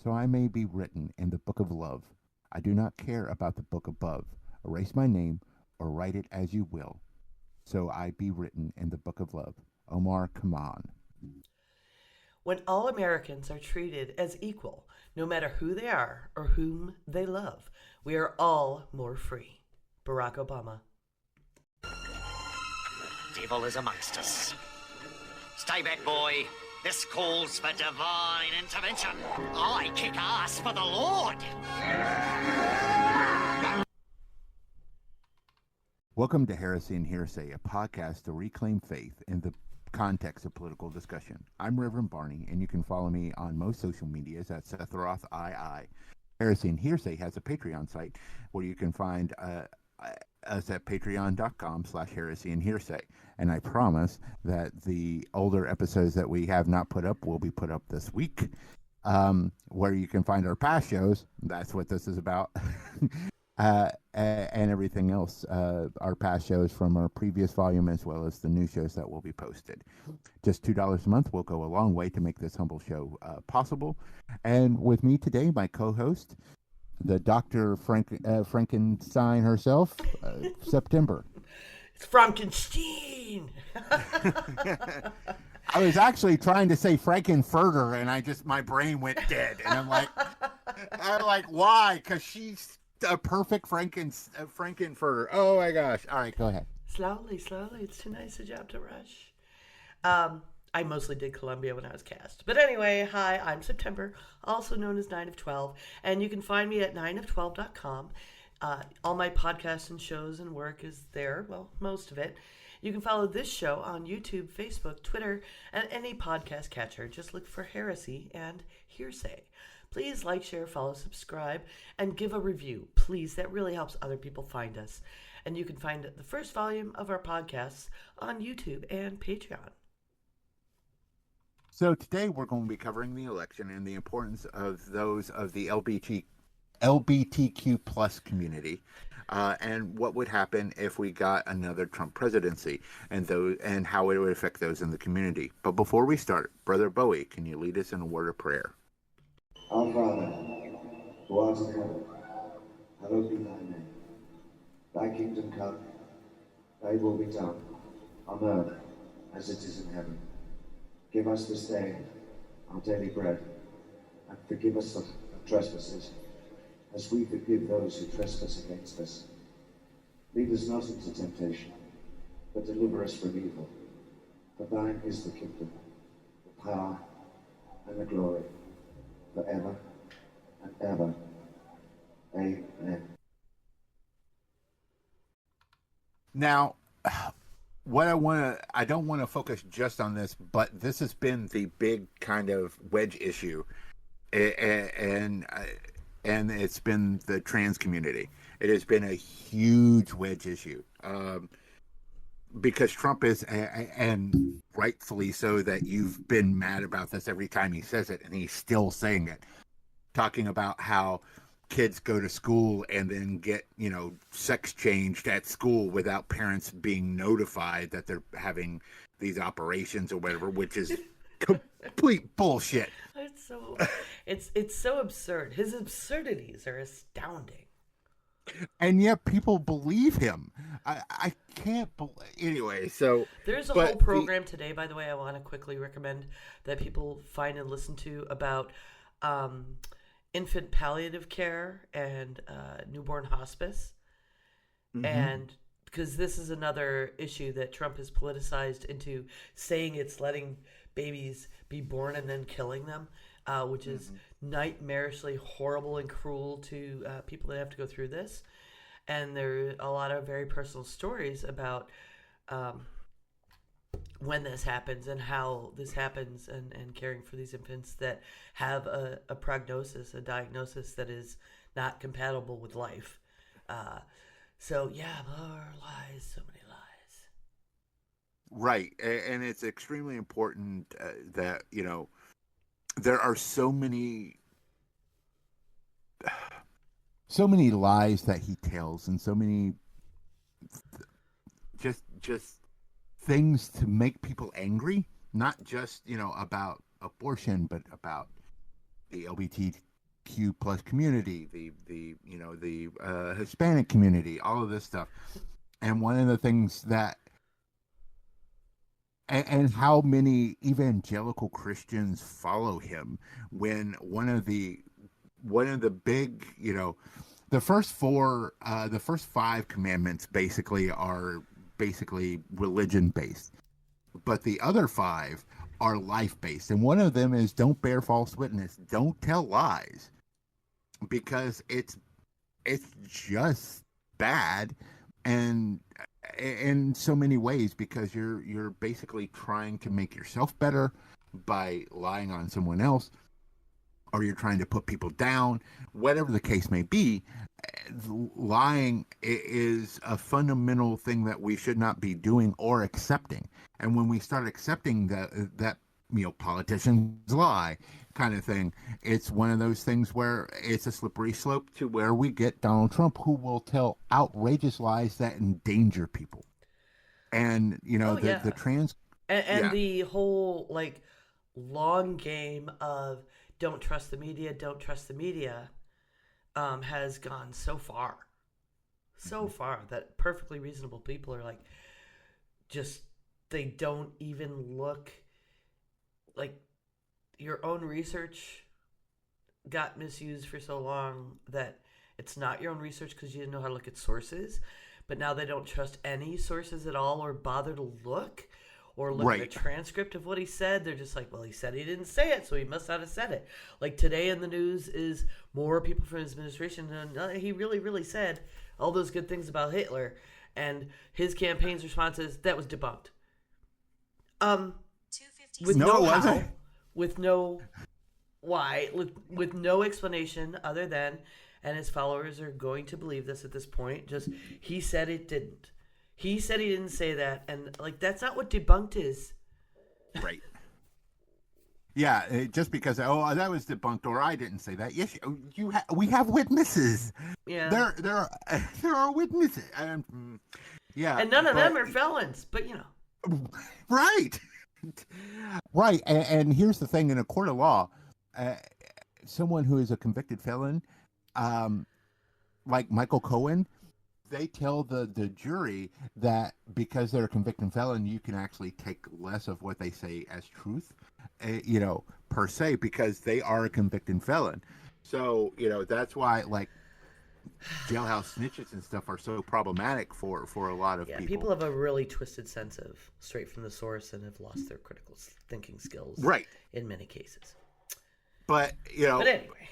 so I may be written in the book of love. I do not care about the book above. Erase my name or write it as you will, so I be written in the book of love. Omar Khayyam. When all Americans are treated as equal, no matter who they are or whom they love, we are all more free. Barack Obama. Devil is amongst us. Stay back, boy. This calls for divine intervention. I kick ass for the Lord. Welcome to Heresy and Hearsay, a podcast to reclaim faith in the context of political discussion. I'm Reverend Barney, and you can follow me on most social medias at Seth Roth II. Heresy and Hearsay has a Patreon site where you can find us at patreon.com/heresy and hearsay. And I promise that the older episodes that we have not put up will be put up this week, where you can find our past shows. That's what this is about. And everything else, our past shows from our previous volume, as well as the new shows that will be posted. Just $2 a month will go a long way to make this humble show possible. And with me today, my co-host, the Dr. Frankenstein herself, September. It's Frankenstein. I was actually trying to say Frankenfurter, and my brain went dead. And I'm like, why? Because she's a perfect Frankenfurter. Oh my gosh! All right, go ahead. Slowly. It's too nice a job to rush. I mostly did Columbia when I was cast. But anyway, hi, I'm September, also known as Ninof12, and you can find me at ninof12.com. All my podcasts and shows and work is there, well, most of it. You can follow this show on YouTube, Facebook, Twitter, and any podcast catcher. Just look for Heresy and Hearsay. Please like, share, follow, subscribe, and give a review. Please, that really helps other people find us. And you can find the first volume of our podcasts on YouTube and Patreon. So today we're going to be covering the election and the importance of those of the LGBTQ plus community, and what would happen if we got another Trump presidency, and how it would affect those in the community. But before we start, Brother Bowie, can you lead us in a word of prayer? Our Father, who art in heaven, hallowed be thy name. Thy kingdom come, thy will be done, on earth as it is in heaven. Give us this day our daily bread, and forgive us of trespasses, as we forgive those who trespass against us. Lead us not into temptation, but deliver us from evil. For thine is the kingdom, the power, and the glory, forever and ever. Amen. Now, I don't want to focus just on this, but this has been the big kind of wedge issue, and it's been the trans community. It has been a huge wedge issue, because Trump is, and rightfully so, that you've been mad about this every time he says it, and he's still saying it, talking about how kids go to school and then get, sex changed at school without parents being notified that they're having these operations or whatever, which is complete bullshit. It's so absurd. His absurdities are astounding. And yet people believe him. I can't believe. Anyway, so there's a whole program today, by the way, I want to quickly recommend that people find and listen to about infant palliative care and newborn hospice. Mm-hmm. And because this is another issue that Trump has politicized into saying it's letting babies be born and then killing them, which is nightmarishly horrible and cruel to people that have to go through this. And there are a lot of very personal stories about when this happens and how this happens, and caring for these infants that have a prognosis, a diagnosis that is not compatible with life. So yeah, more lies, so many lies. Right, and it's extremely important that, there are so many lies that he tells, and so many just things to make people angry, not just, about abortion, but about the plus community, the Hispanic community, all of this stuff. And one of the things that and how many evangelical Christians follow him, when one of the big, the first five commandments basically are religion based, but the other five are life based. And one of them is don't bear false witness, don't tell lies, because it's just bad, and in so many ways, because you're basically trying to make yourself better by lying on someone else, or you're trying to put people down, whatever the case may be. Lying is a fundamental thing that we should not be doing or accepting. And when we start accepting that politicians lie kind of thing, it's one of those things where it's a slippery slope to where we get Donald Trump, who will tell outrageous lies that endanger people. And the trans and the whole long game of don't trust the media has gone so far that perfectly reasonable people are they don't even look. Your own research got misused for so long that it's not your own research because you didn't know how to look at sources, but now they don't trust any sources at all or bother to look or look at a transcript of what he said. They're just like, well, he said he didn't say it, so he must not have said it. Today in the news is more people from his administration, and he really, really said all those good things about Hitler, and his campaign's response is, that was debunked. With no how, with no why, with no explanation other than, and his followers are going to believe this at this point, just, he said it didn't. He said he didn't say that, and that's not what debunked is. Right. Yeah, just because that was debunked or I didn't say that. Yes, we have witnesses. Yeah, there are witnesses. Yeah, and none of them are felons, but right, right. And here's the thing: in a court of law, someone who is a convicted felon, like Michael Cohen, they tell the jury that because they're a convicted felon, you can actually take less of what they say as truth, per se, because they are a convicted felon. So, that's why jailhouse snitches and stuff are so problematic for a lot of people. People have a really twisted sense of straight from the source and have lost their critical thinking skills. Right. In many cases. But, But anyway.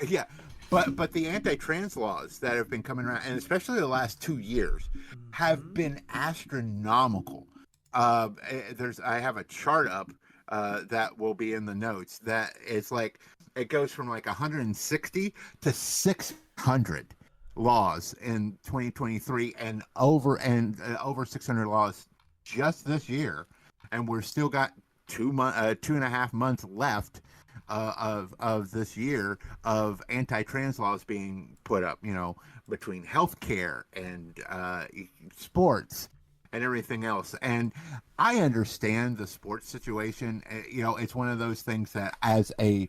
Yeah. But the anti-trans laws that have been coming around, and especially the last 2 years, have been astronomical. I have a chart up that will be in the notes that it's it goes from 160 to 600 laws in 2023, and over 600 laws just this year, and we're still got 2.5 months left of this year of anti-trans laws being put up, between healthcare and sports and everything else. And I understand the sports situation. It's one of those things that, as a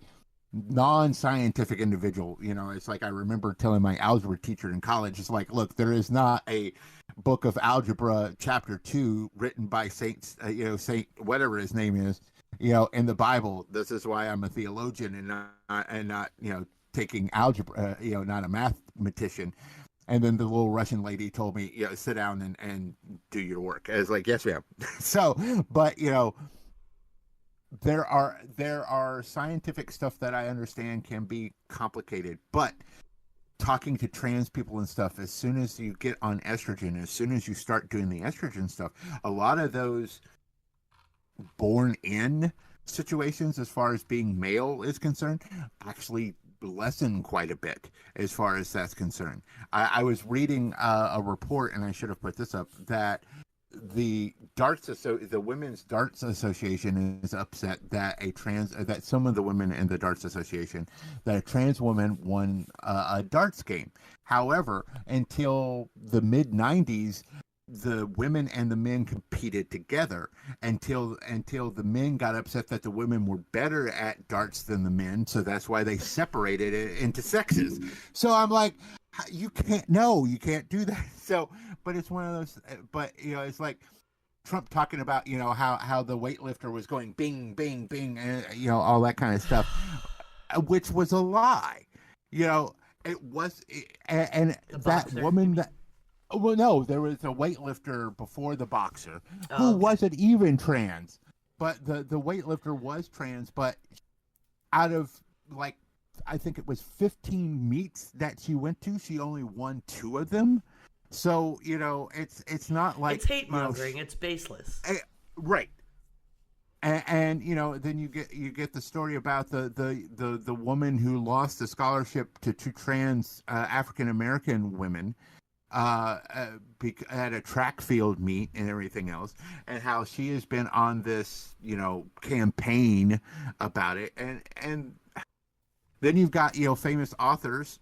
non-scientific individual, it's I remember telling my algebra teacher in college, it's look, there is not a book of algebra chapter 2 written by Saint whatever his name is, in the Bible. This is why I'm a theologian and not taking algebra, not a mathematician. And then the little Russian lady told me, sit down and do your work. I was like, yes, ma'am. So, but there are scientific stuff that I understand can be complicated, but talking to trans people and stuff, as soon as you get on estrogen, as soon as you start doing the estrogen stuff, a lot of those born in situations, as far as being male is concerned, actually lessen quite a bit as far as that's concerned. I was reading a report, and I should have put this up, that the Women's Darts Association is upset that that some of the women in the Darts Association, that a trans woman won a darts game. However, until the mid 90s, the women and the men competed together until the men got upset that the women were better at darts than the men, so that's why they separated it into sexes. So I'm like, you can't do that. So, but it's one of those, but it's like Trump talking about how the weightlifter was going bing bing bing, and all that kind of stuff, which was a lie. It was, and The that boxer, woman that. Well, no, there was a weightlifter before the boxer who okay. wasn't even trans, but the weightlifter was trans. But out of I think it was 15 meets that she went to, she only won 2 of them. So it's not like It's hate mongering. It's baseless. Right. And then you get the story about the woman who lost the scholarship to 2 trans African American women at a track field meet and everything else, and how she has been on this campaign about it, and then you've got famous authors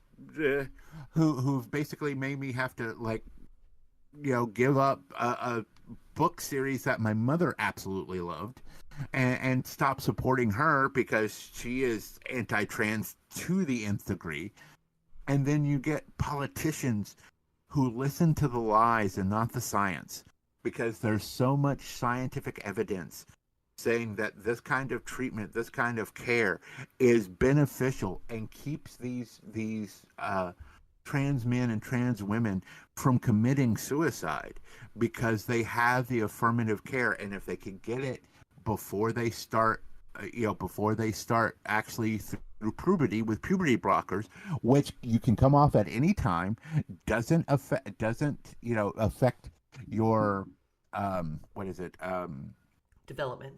who've basically made me have to give up a book series that my mother absolutely loved and stop supporting her because she is anti-trans to the nth degree. And then you get politicians who listen to the lies and not the science, because there's so much scientific evidence saying that this kind of treatment, this kind of care is beneficial and keeps these trans men and trans women from committing suicide because they have the affirmative care. And if they can get it before they start actually through puberty with puberty blockers, which you can come off at any time, doesn't affect your Development.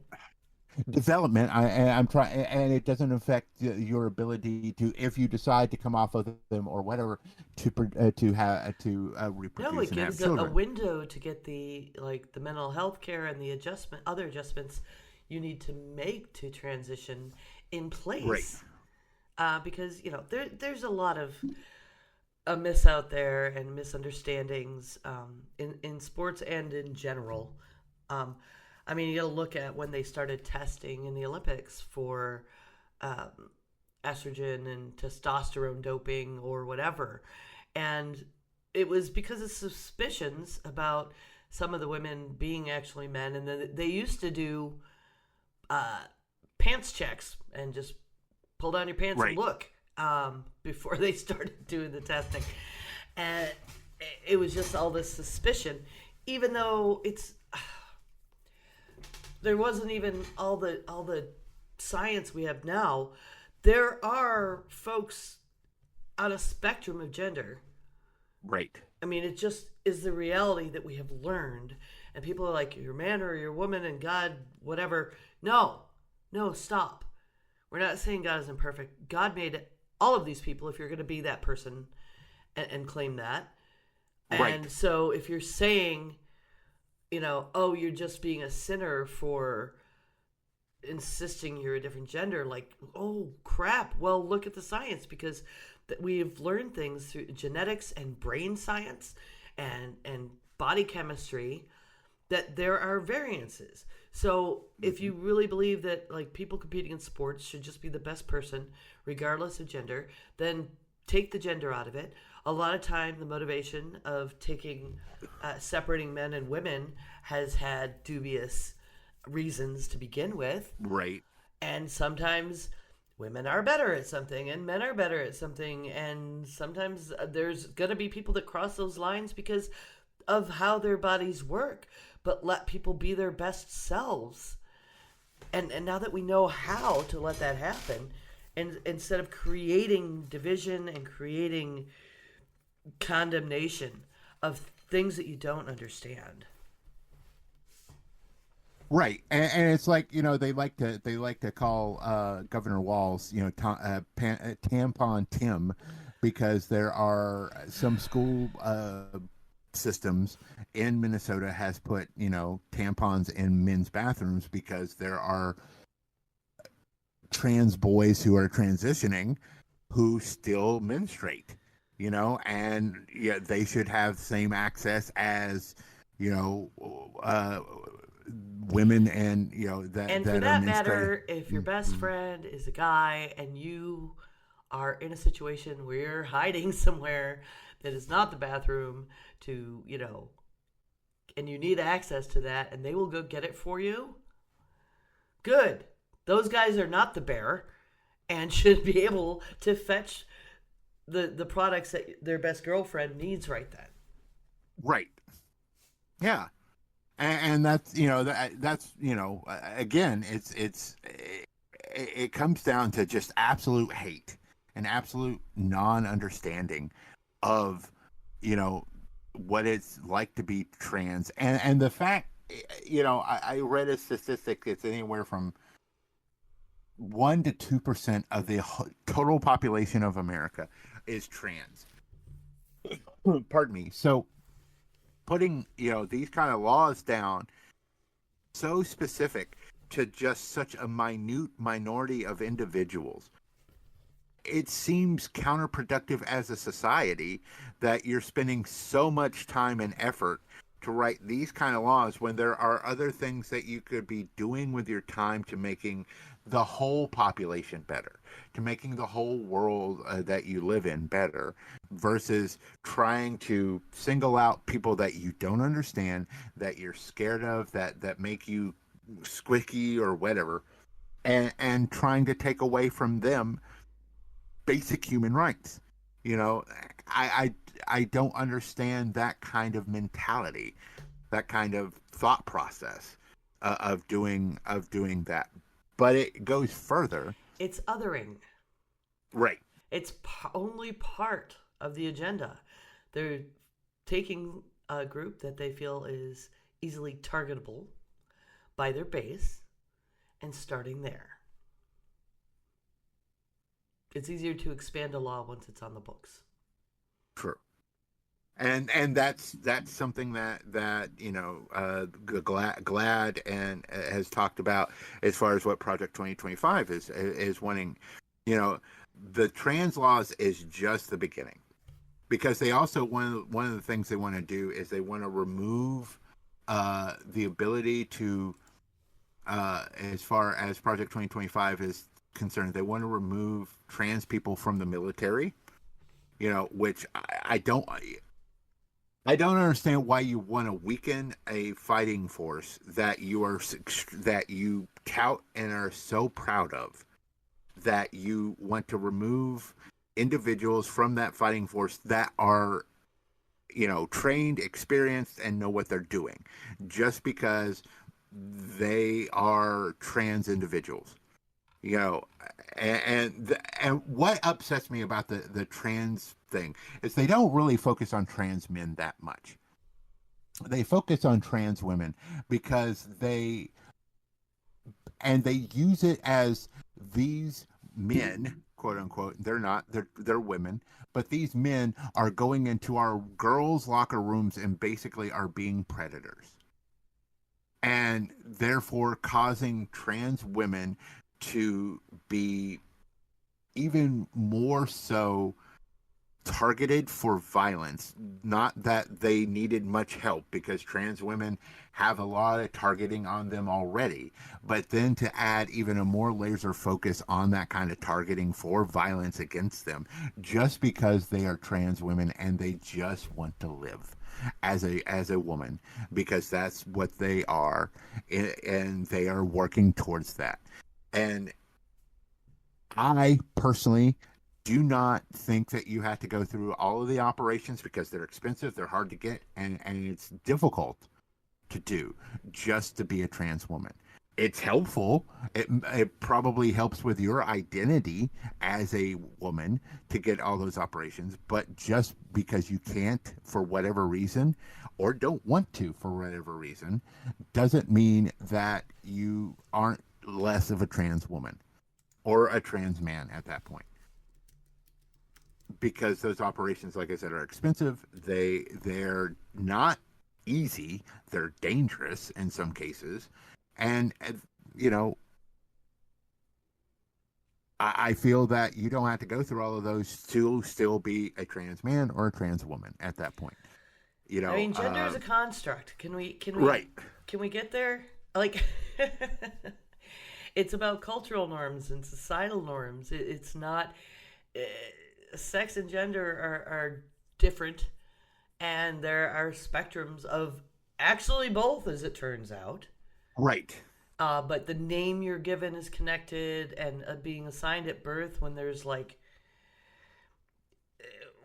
I'm trying, and it doesn't affect your ability to, if you decide to come off of them or whatever, to reproduce No, it and have gives children. a window to get the mental health care and the other adjustments you need to make to transition in place. Right. Because there's a lot of a myths out there and misunderstandings in sports and in general. I mean, you gotta look at when they started testing in the Olympics for estrogen and testosterone doping or whatever. And it was because of suspicions about some of the women being actually men. And then they used to do pants checks and just pull down your pants Right. and look before they started doing the testing. And it was just all this suspicion, even though there wasn't even all the science we have now. There are folks on a spectrum of gender. Right. I mean, it just is the reality that we have learned. And people are like, you're a man or you're a woman and God, whatever. No, stop. We're not saying God isn't perfect. God made all of these people if you're going to be that person and claim that. Right. And so if you're saying, you're just being a sinner for insisting you're a different gender, like, oh, crap. Well, look at the science, because we've learned things through genetics and brain science and body chemistry that there are variances. So if you really believe that people competing in sports should just be the best person, regardless of gender, then take the gender out of it. A lot of time, the motivation of separating men and women has had dubious reasons to begin with. Right. And sometimes women are better at something and men are better at something. And sometimes there's going to be people that cross those lines because of how their bodies work. But let people be their best selves. And now that we know how to let that happen, and instead of creating division and creating condemnation of things that you don't understand. Right, and it's like they like to call Governor Walz Tampon Tim, because there are some school systems in Minnesota has put tampons in men's bathrooms because there are trans boys who are transitioning who still menstruate. And they should have the same access as you know, women and And for that are that menstruating. matter, if your best friend is a guy and you are in a situation where you're hiding somewhere that is not the bathroom to, and you need access to that and they will go get it for you, good. Those guys are not the bear and should be able to fetch the products that their best girlfriend needs right then. Right. Yeah. And that's that's again, it comes down to just absolute hate and absolute non-understanding of what it's like to be trans, and the fact, I read a statistic. It's anywhere from 1 to 2% of the total population of America is trans. Pardon me. So putting these kind of laws down so specific to just such a minute minority of individuals, it seems counterproductive as a society that you're spending so much time and effort to write these kind of laws when there are other things that you could be doing with your time to making the whole population better, to making the whole world that you live in better, versus trying to single out people that you don't understand, that you're scared of, that make you squeaky or whatever, and trying to take away from them basic human rights. You know, I don't understand that kind of mentality, that kind of thought process of doing that. But it goes further. It's othering. Right. It's only part of the agenda. They're taking a group that they feel is easily targetable by their base and starting there. It's easier to expand a law once it's on the books. Sure. And that's something that GLAD and has talked about as far as what Project 2025 is wanting. The trans laws is just the beginning, because they also one of the things they want to do is they want to remove the ability to, as far as Project 2025 is concerned, they want to remove trans people from the military. Which I don't understand why you want to weaken a fighting force that you tout and are so proud of, that you want to remove individuals from that fighting force that are trained, experienced, and know what they're doing, just because they are trans individuals. And what upsets me about the trans thing is they don't really focus on trans men that much. They focus on trans women because they use it as these men, quote unquote. They're not. They're women. But these men are going into our girls' locker rooms and basically are being predators, and therefore causing trans women to be even more so targeted for violence. Not that they needed much help, because trans women have a lot of targeting on them already, but then to add even a more laser focus on that kind of targeting for violence against them, just because they are trans women and they just want to live as a woman, because that's what they are, and they are working towards that. And I personally do not think that you have to go through all of the operations, because they're expensive, they're hard to get, and it's difficult to do just to be a trans woman. It's helpful. It probably helps with your identity as a woman to get all those operations, but just because you can't for whatever reason, or don't want to for whatever reason, doesn't mean that you aren't less of a trans woman or a trans man at that point. Because those operations, like I said, are expensive. They're not easy. They're dangerous in some cases, and I feel that you don't have to go through all of those to still be a trans man or a trans woman at that point. You know, I mean, gender is a construct. Can we right. Can we get there? Like, it's about cultural norms and societal norms. It's not. Sex and gender are different, and there are spectrums of actually both, as it turns out. Right. But the name you're given is connected, and being assigned at birth when there's like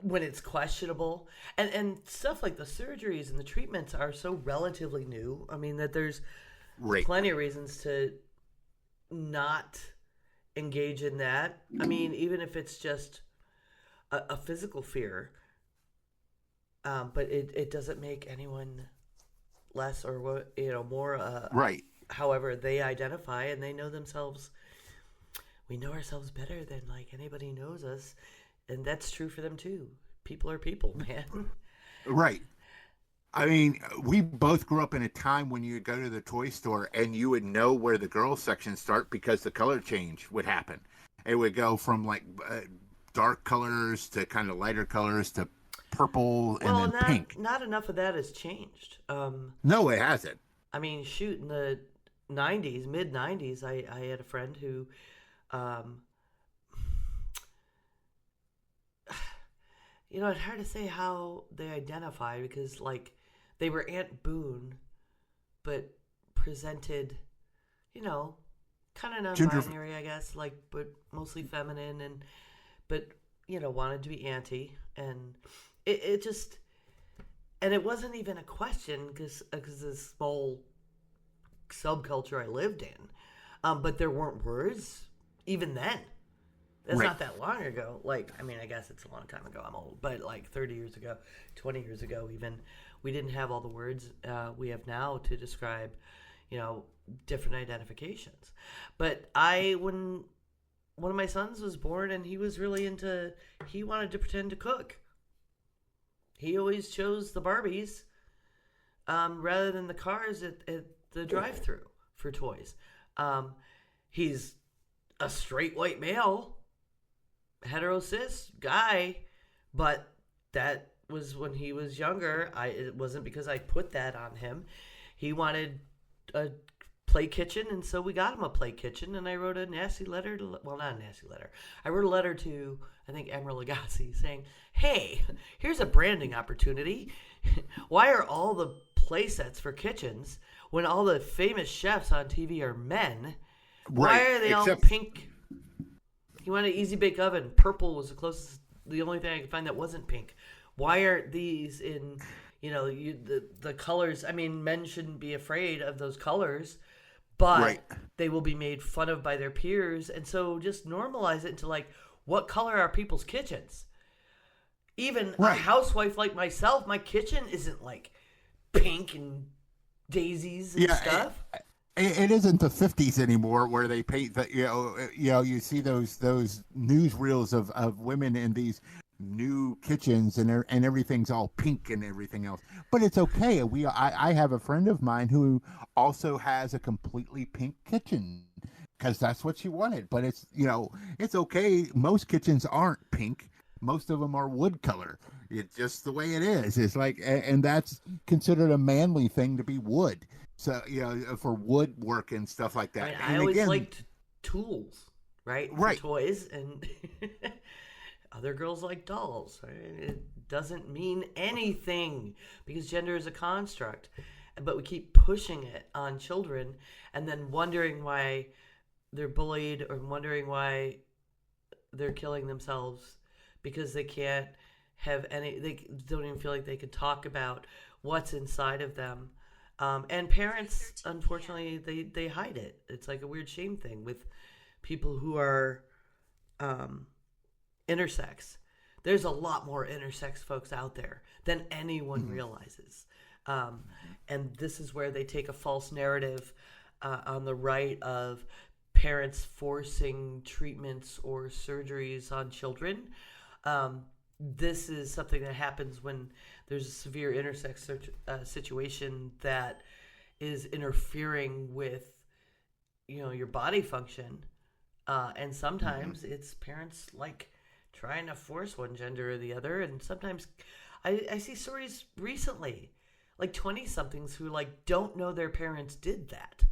when it's questionable, and stuff like the surgeries and the treatments are so relatively new. I mean, that there's plenty of reasons to not engage in that. I mean, even if it's just a physical fear, but it doesn't make anyone less or more right. However they identify, and they know themselves. We know ourselves better than like anybody knows us, and that's true for them too. People are people, man. Right. I mean, we both grew up in a time when you would go to the toy store and you would know where the girls section start because the color change would happen. It would go from like dark colors to kind of lighter colors to purple and then pink. Not enough of that has changed. No, it hasn't. I mean, shoot, in the 90s, mid 90s, I had a friend who, it's hard to say how they identify because, like, they were Aunt Boone, but presented, kind of non-binary, I guess, like, but mostly feminine, but wanted to be auntie, and it just, and it wasn't even a question because this whole subculture I lived in, but there weren't words even then. It's not that long ago. Like, I mean, I guess it's a long time ago. I'm old, but like 30 years ago, 20 years ago, even, we didn't have all the words we have now to describe, different identifications. But when one of my sons was born, and he was really he wanted to pretend to cook. He always chose the Barbies rather than the cars at the drive-thru for toys. He's a straight white male, hetero cis guy, but that was when he was younger. It wasn't because I put that on him. He wanted a play kitchen, and so we got him a play kitchen, and I wrote a nasty letter not a nasty letter. I wrote a letter to, I think, Emeril Lagasse saying, hey, here's a branding opportunity. Why are all the play sets for kitchens when all the famous chefs on TV are men? Why are they all pink? He wanted an easy bake oven. Purple was the only thing I could find that wasn't pink. Why aren't these in, the colors? I mean, men shouldn't be afraid of those colors, but they will be made fun of by their peers. And so just normalize it into like, what color are people's kitchens? Even a housewife like myself, my kitchen isn't like pink and daisies and stuff. It isn't the 50s anymore where they paint that, you see those newsreels of women in these new kitchens and everything's all pink and everything else. But it's okay. I have a friend of mine who also has a completely pink kitchen because that's what she wanted. But it's, it's okay. Most kitchens aren't pink. Most of them are wood color. It's just the way it is. It's like, and that's considered a manly thing to be wood. So, for woodwork and stuff like that. I always liked tools, right? For toys, and other girls like dolls. Right? It doesn't mean anything because gender is a construct. But we keep pushing it on children and then wondering why they're bullied or wondering why they're killing themselves because they can't have they don't even feel like they could talk about what's inside of them. And parents, unfortunately, they hide it. It's like a weird shame thing with people who are intersex. There's a lot more intersex folks out there than anyone realizes. And this is where they take a false narrative on the right of parents forcing treatments or surgeries on children. This is something that happens when there's a severe intersex situation that is interfering with, your body function. And sometimes it's parents like trying to force one gender or the other. And sometimes I see stories recently, like 20-somethings who like don't know their parents did that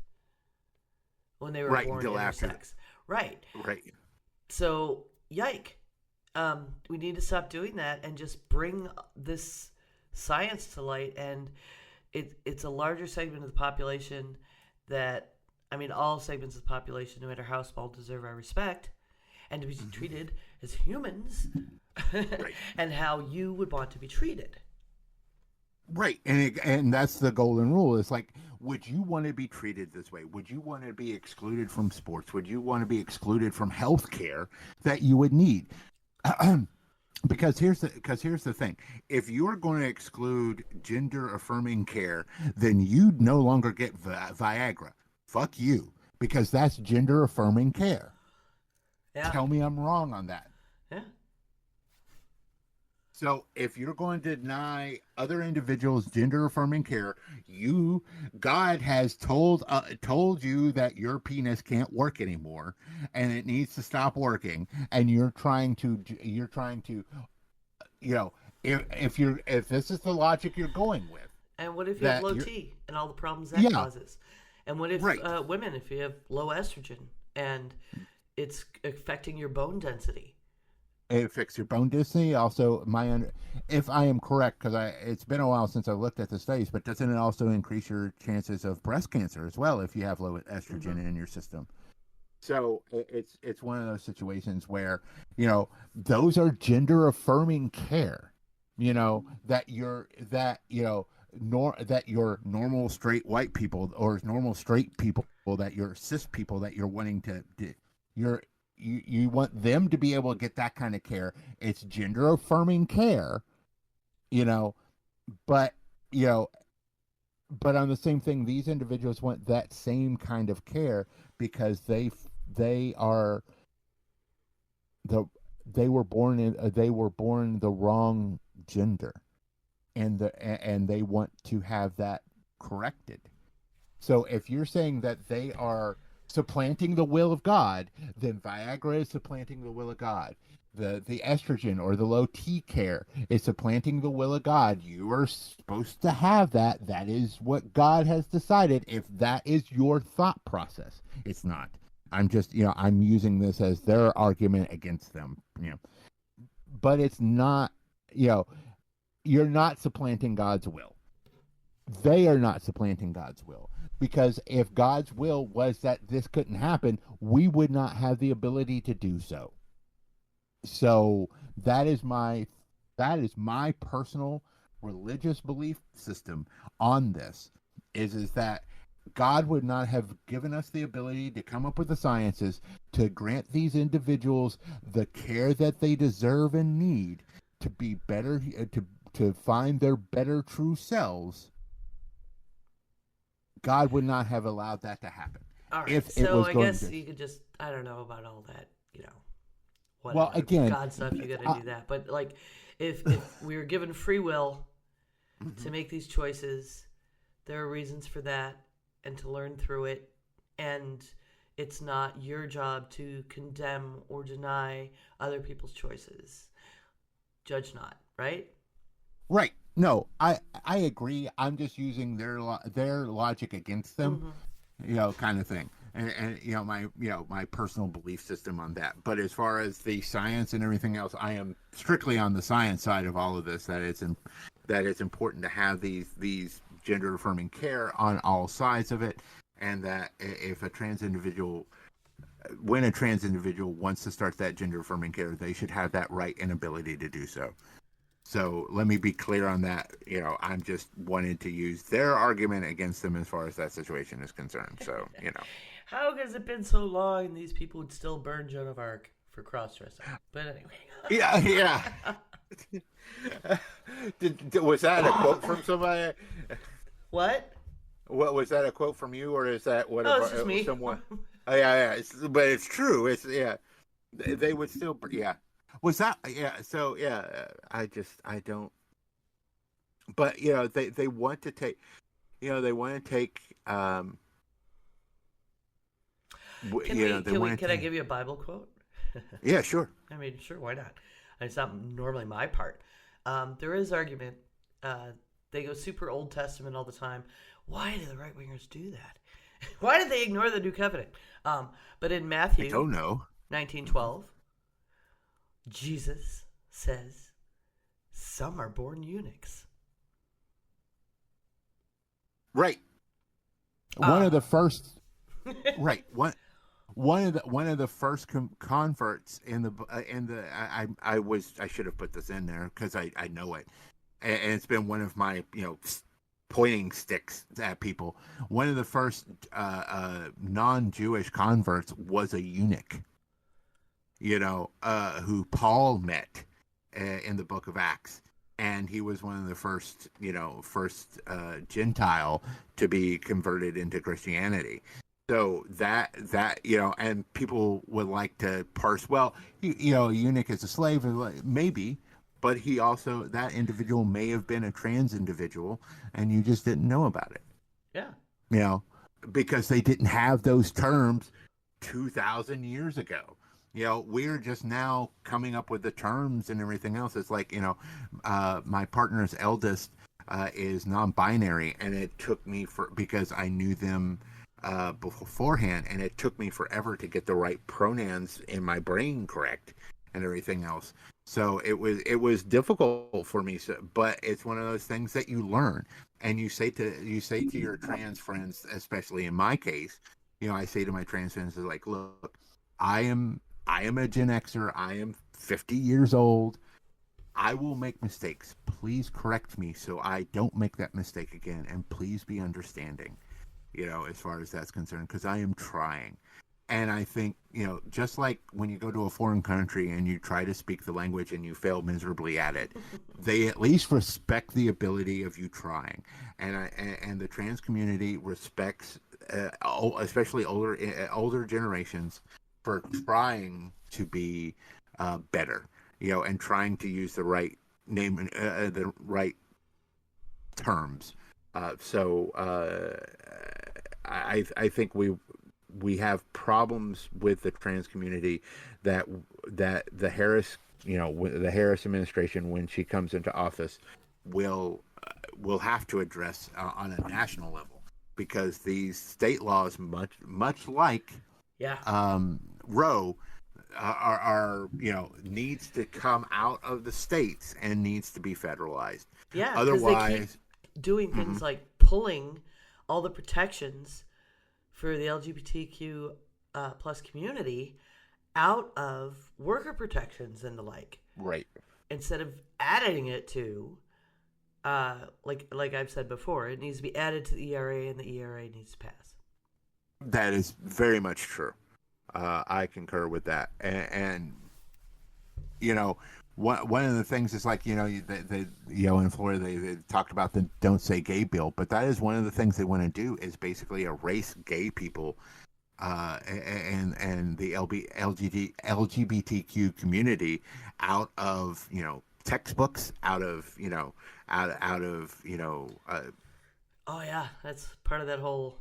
when they were Right, born until after. intersex. Right. Right. So, yike. We need to stop doing that and just bring this science to light. And it's a larger segment of the population that, I mean, all segments of the population, no matter how small, deserve our respect and to be treated as humans Right. and how you would want to be treated. Right, and that's the golden rule. It's like, would you want to be treated this way? Would you want to be excluded from sports? Would you want to be excluded from health care that you would need? Because here's the thing: if you're going to exclude gender affirming care, then you no longer get Viagra. Fuck you, because that's gender affirming care. Yeah. Tell me I'm wrong on that. Yeah. So if you're going to deny other individuals gender affirming care, God has told you that your penis can't work anymore and it needs to stop working, and you're trying to if this is the logic you're going with. And what if you have low T and all the problems that causes? And what if women, if you have low estrogen and it's affecting your bone density? It affects your bone density. Also, if I am correct, because it's been a while since I looked at the studies, but doesn't it also increase your chances of breast cancer as well if you have low estrogen in your system? So it's one of those situations where, those are gender affirming care, that your normal straight white people or normal straight people, that your cis people that you're wanting to you want them to be able to get that kind of care. It's gender affirming care, but on the same thing, these individuals want that same kind of care because they were born the wrong gender, and they want to have that corrected. So if you're saying that they are supplanting the will of God, then Viagra is supplanting the will of God. The estrogen or the low T care is supplanting the will of God. You are supposed to have that. That is what God has decided. If that is your thought process, it's not. I'm just, I'm using this as their argument against them, but it's not, you're not supplanting God's will. They are not supplanting God's will. Because if God's will was that this couldn't happen, we would not have the ability to do so. So that is my personal religious belief system on this, is that God would not have given us the ability to come up with the sciences to grant these individuals the care that they deserve and need to be better, to find their better true selves. God would not have allowed that to happen. All right. So I guess you could just, I don't know about all that, whatever. Well, again, God stuff, you got to do that. But like, if we were given free will to make these choices, there are reasons for that, and to learn through it. And it's not your job to condemn or deny other people's choices. Judge not, right? Right. No, I agree. I'm just using their logic against them, kind of thing, and my personal belief system on that. But as far as the science and everything else, I am strictly on the science side of all of this. That it's important to have these gender affirming care on all sides of it, and that if when a trans individual wants to start that gender affirming care, they should have that right and ability to do so. So let me be clear on that. I'm just wanting to use their argument against them as far as that situation is concerned. So, How has it been so long and these people would still burn Joan of Arc for cross-dressing? But anyway. Yeah. Was that a quote from somebody? What? What was that, a quote from you, or is that what? Oh, it's just me. Someone? Oh, yeah. But it's true. It's They would still, yeah. Was that, yeah, so, yeah, I don't, but, they want to take, Can I give you a Bible quote? Yeah, sure. I mean, sure, why not? It's not normally my part. There is argument. They go super Old Testament all the time. Why do the right wingers do that? Why did they ignore the New Covenant? But in Matthew, I don't know. 19:12, Jesus says, "Some are born eunuchs." Right. One of the first. Right. One of the first converts in the I should have put this in there because I know it, and it's been one of my pointing sticks at people. One of the first non-Jewish converts was a eunuch, who Paul met in the book of Acts. And he was one of the first Gentile to be converted into Christianity. So that and people would like to parse, well, a eunuch is a slave, maybe, but that individual may have been a trans individual, and you just didn't know about it. Yeah. Because they didn't have those terms 2,000 years ago. We're just now coming up with the terms and everything else. It's like, my partner's eldest is non-binary, and it took me because I knew them beforehand, and it took me forever to get the right pronouns in my brain correct and everything else. So it was difficult for me. But it's one of those things that you learn, and you say to your trans friends, especially in my case, I say to my trans friends, like, look, I am a Gen Xer. I am 50 years old. I will make mistakes. Please correct me so I don't make that mistake again, and please be understanding. As far as that's concerned, because I am trying. And I think, just like when you go to a foreign country and you try to speak the language and you fail miserably at it, they at least respect the ability of you trying. And the trans community respects, especially older generations, for trying to be better, and trying to use the right name and the right terms. I think we have problems with the trans community that the Harris administration, when she comes into office, will have to address on a national level, because these state laws, much like Roe, are needs to come out of the states and needs to be federalized. Yeah, otherwise they keep doing things like pulling all the protections for the LGBTQ plus community out of worker protections and the like. Right. Instead of adding it to, like I've said before, it needs to be added to the ERA, and the ERA needs to pass. That is very much true. I concur with that. And one of the things is like, in Florida, they talked about the Don't Say Gay bill, but that is one of the things they want to do, is basically erase gay people and the LGBTQ community out of, textbooks, out of oh yeah, that's part of that whole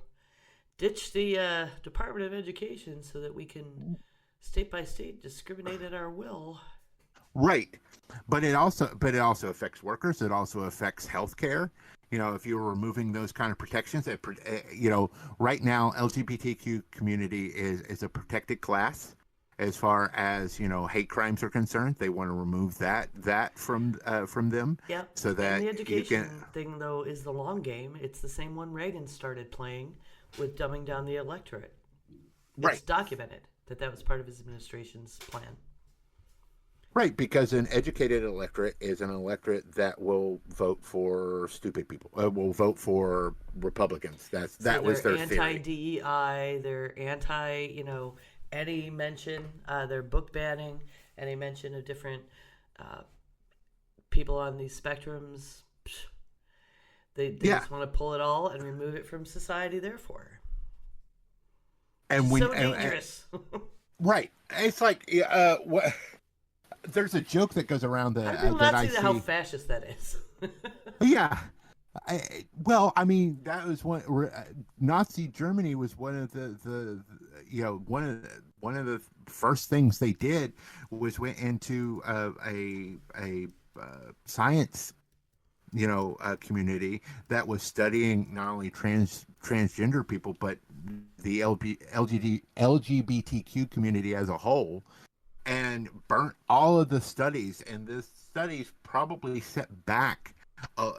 ditch the Department of Education so that we can state by state discriminate at our will. Right. But it also affects workers. It also affects healthcare. If you're removing those kind of protections, right now, LGBTQ community is a protected class as far as, hate crimes are concerned. They want to remove that from them. Yep. So that and the education thing, though, is the long game. It's the same one Reagan started playing with dumbing down the electorate. It's documented that was part of his administration's plan. Right, because an educated electorate is an electorate that will vote for stupid people. Will vote for Republicans. That was their theory. They're anti-DEI. They're anti, any mention. They're book banning any mention of different people on these spectrums. They just want to pull it all and remove it from society. Therefore, and so dangerous. Right, it's like what. There's a joke that goes around that I see. How fascist that is. Yeah. That was one. Nazi Germany was one of one of the first things they did was went into a science, community that was studying not only transgender people, but the LGBTQ community as a whole, and burnt all of the studies. And this studies probably set back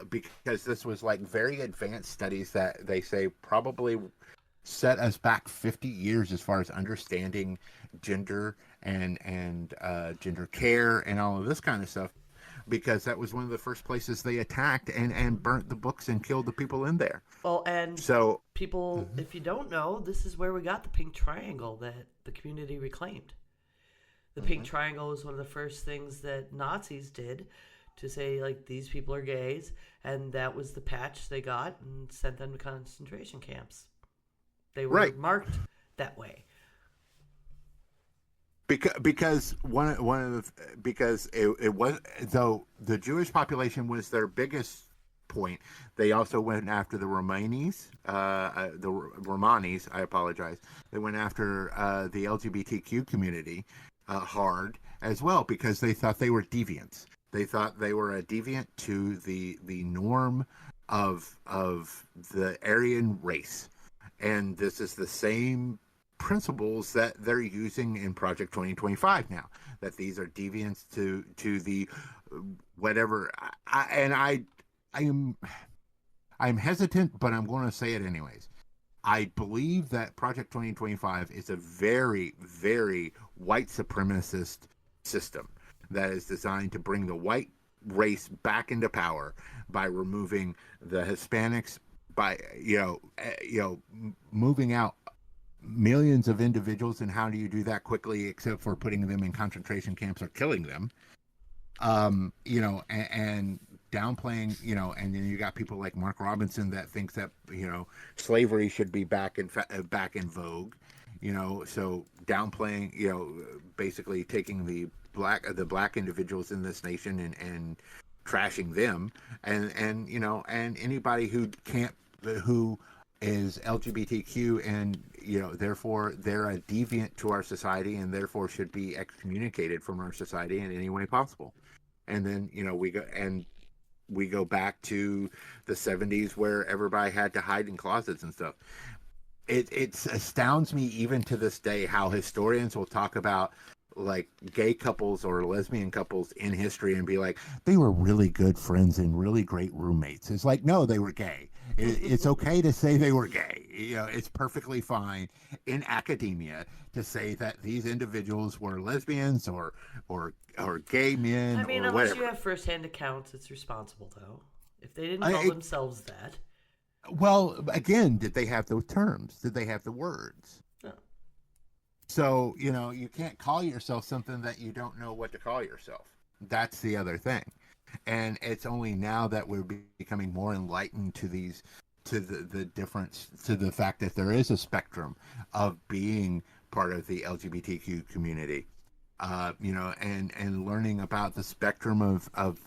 because this was like very advanced studies that they say probably set us back 50 years as far as understanding gender and gender care and all of this kind of stuff, because that was one of the first places they attacked and burnt the books and killed the people in there. Well, and so people, if you don't know, this is where we got the pink triangle that the community reclaimed. The pink triangle was one of the first things that Nazis did to say, like, these people are gays, and that was the patch they got and sent them to concentration camps. They were marked that way. Because it was, though the Jewish population was their biggest point, they also went after the Romanis, I apologize. They went after the LGBTQ community hard as well, because they thought they were deviants. They thought they were a deviant to the norm of the Aryan race, and this is the same principles that they're using in Project 2025 now. That these are deviants to the whatever. I'm hesitant, but I'm going to say it anyways. I believe that Project 2025 is a very, very white supremacist system that is designed to bring the white race back into power by removing the Hispanics, by moving out millions of individuals. And how do you do that quickly except for putting them in concentration camps or killing them? And downplaying, and then you got people like Mark Robinson that thinks that, slavery should be back in vogue, so downplaying, basically taking the black individuals in this nation and trashing them, and anybody who is LGBTQ and therefore they're a deviant to our society and therefore should be excommunicated from our society in any way possible. And then we go back to the 70s where everybody had to hide in closets and stuff. It astounds me even to this day how historians will talk about like gay couples or lesbian couples in history and be like, they were really good friends and really great roommates. It's like, no, they were gay. It's okay to say they were gay. It's perfectly fine in academia to say that these individuals were lesbians or gay men. I mean, or unless whatever. you have firsthand accounts, it's responsible though. If they didn't call themselves that. Well, again, did they have those terms? Did they have the words? No. So, you can't call yourself something that you don't know what to call yourself. That's the other thing. And it's only now that we're becoming more enlightened to the difference, to the fact that there is a spectrum of being part of the LGBTQ community, and learning about the spectrum of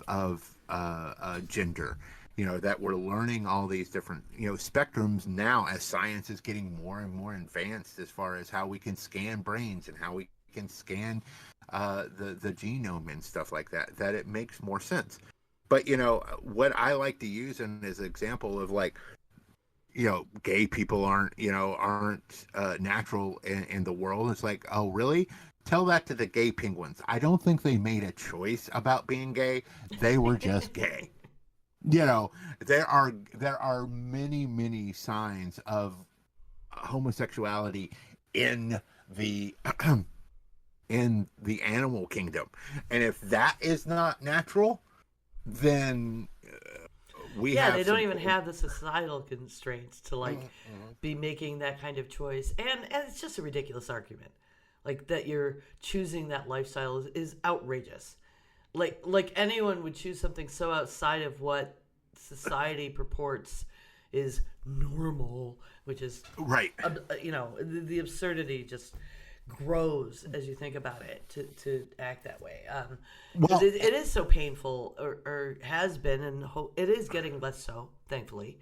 gender, that we're learning all these different, spectrums now as science is getting more and more advanced as far as how we can scan brains and how we can scan the genome and stuff like that it makes more sense. But what I like to use as an example of like, gay people aren't natural in the world. It's like, oh really? Tell that to the gay penguins. I don't think they made a choice about being gay. They were just gay. There are many signs of homosexuality in the in the animal kingdom, and if that is not natural, then they don't even have the societal constraints to like be making that kind of choice, and it's just a ridiculous argument, like that you're choosing that lifestyle is outrageous. Like anyone would choose something so outside of what society purports is normal, which is right. The absurdity just grows as you think about it to act that way. It is so painful, or has been, and it is getting less so, thankfully.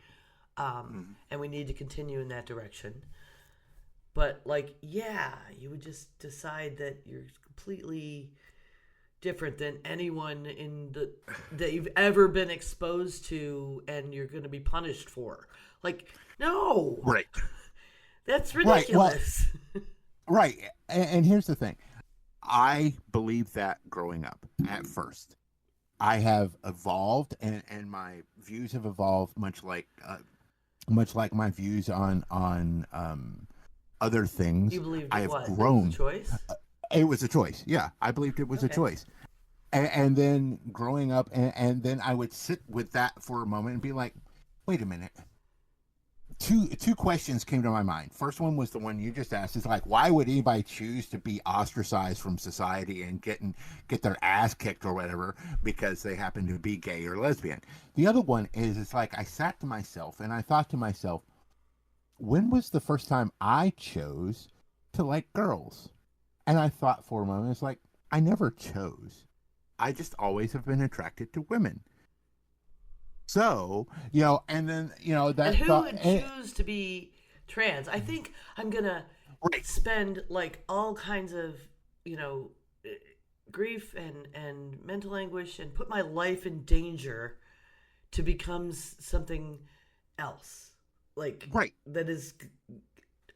And we need to continue in that direction. But you would just decide that you're completely different than anyone that you've ever been exposed to, and you're going to be punished for. Like, no, Right. That's ridiculous. Right. And here's the thing. I believed that growing up at first. I have evolved, and my views have evolved much like my views on other things. You believed I it have was grown. a choice? It was a choice. Yeah, I believed it was a choice. And then growing up, and then I would sit with that for a moment and be like, wait a minute. Two questions came to my mind. First one was the one you just asked. Is like, why would anybody choose to be ostracized from society and get their ass kicked or whatever because they happen to be gay or lesbian? The other one is, it's like I sat to myself and I thought to myself, when was the first time I chose to like girls? And I thought for a moment, it's like, I never chose. I just always have been attracted to women. So, and then, that and who thought, would choose to be trans? I think I'm going to spend like all kinds of, grief and mental anguish and put my life in danger to become something else. Like, that is,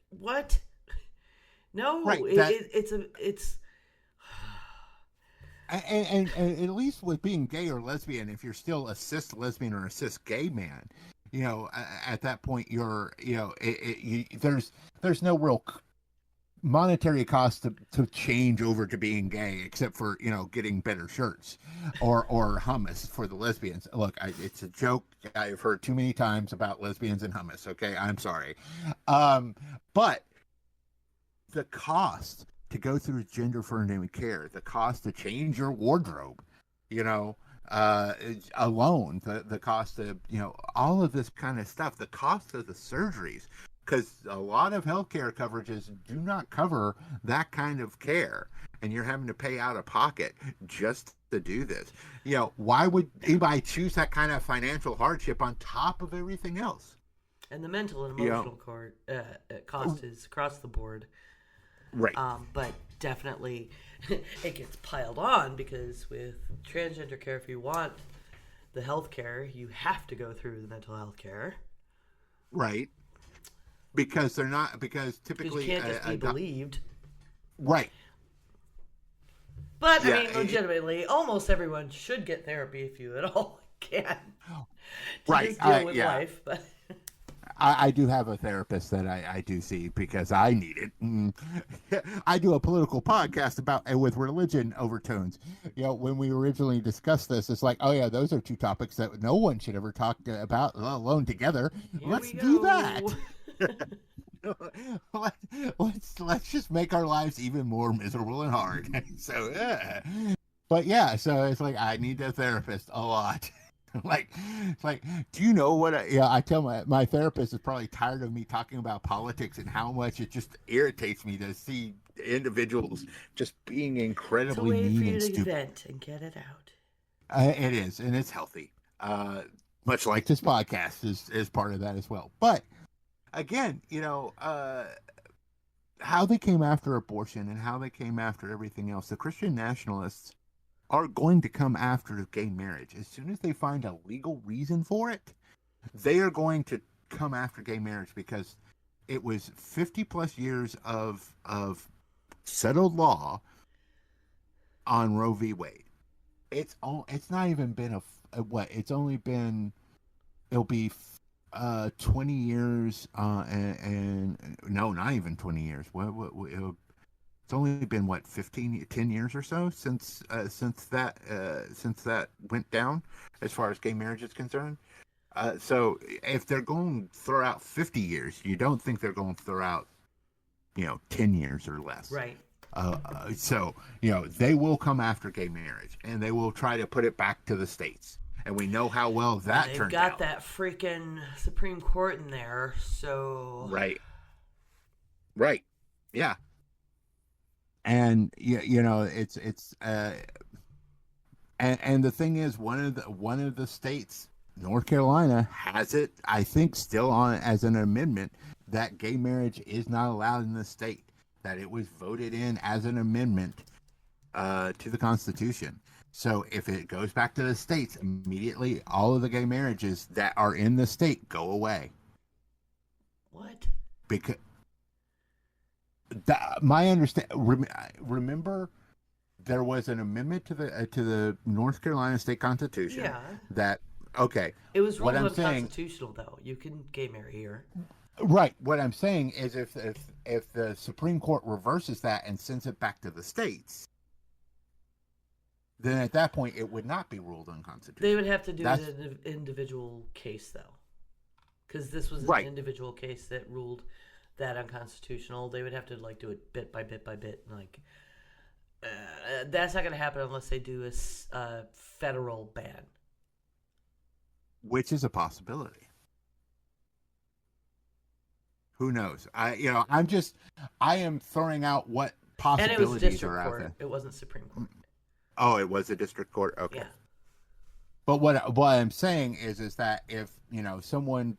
what? No, it's And at least with being gay or lesbian, if you're still a cis lesbian or a cis gay man, at that point there's no real monetary cost to change over to being gay, except for getting better shirts or hummus for the lesbians. Look, it's a joke I've heard too many times about lesbians and hummus. Okay, I'm sorry, but the cost to go through gender affirming care, the cost to change your wardrobe, alone, the cost of, all of this kind of stuff, the cost of the surgeries, because a lot of healthcare coverages do not cover that kind of care, and you're having to pay out of pocket just to do this. Why would anybody choose that kind of financial hardship on top of everything else? And the mental and emotional cost is across the board. Right. But definitely it gets piled on, because with transgender care, if you want the health care, you have to go through the mental health care. Right. Because typically you can't just be believed. Right. But, I mean, legitimately, almost everyone should get therapy if you at all can. Just deal with life, but... I do have a therapist that I do see because I need it. I do a political podcast with religion overtones. When we originally discussed this, it's like, oh yeah, those are two topics that no one should ever talk about, let alone together. Let's do that. Let's just make our lives even more miserable and hard. So it's like I need a therapist a lot. It's like, do you know what? I tell my therapist is probably tired of me talking about politics and how much it just irritates me to see individuals just being incredibly mean and stupid. Vent and get it out. It is, and it's healthy. Much like this podcast is part of that as well. But again, how they came after abortion and how they came after everything else, the Christian nationalists are going to come after gay marriage. As soon as they find a legal reason for it, they are going to come after gay marriage, because it was 50 plus years of settled law on Roe v. Wade. It's not even been it'll be 20 years and no, not even 20 years. It's only been 10 years or so since that went down, as far as gay marriage is concerned. So if they're going to throw out 50 years, you don't think they're going to throw out, 10 years or less. Right. So they will come after gay marriage, and they will try to put it back to the states. And we know how well that turned out. They've got that freaking Supreme Court in there, so... Right. Yeah. And it's and the thing is, one of the states, North Carolina, has it, I think, still on as an amendment that gay marriage is not allowed in the state. That it was voted in as an amendment to the Constitution. So if it goes back to the states, immediately all of the gay marriages that are in the state go away. What? Because my understand. Remember, there was an amendment to the North Carolina State Constitution. Yeah. That okay. It was ruled what I'm unconstitutional, though. You can gay marry here. Right. What I'm saying is, if the Supreme Court reverses that and sends it back to the states, then at that point it would not be ruled unconstitutional. They would have to do an individual case, though, because this was an individual case that ruled that unconstitutional. They would have to do it bit by bit by bit, that's not going to happen unless they do a federal ban, which is a possibility. Who knows? I am throwing out what possibilities and it was district are out court. there. It wasn't Supreme Court. Oh, it was a district court. Okay. Yeah. But what I'm saying is that if someone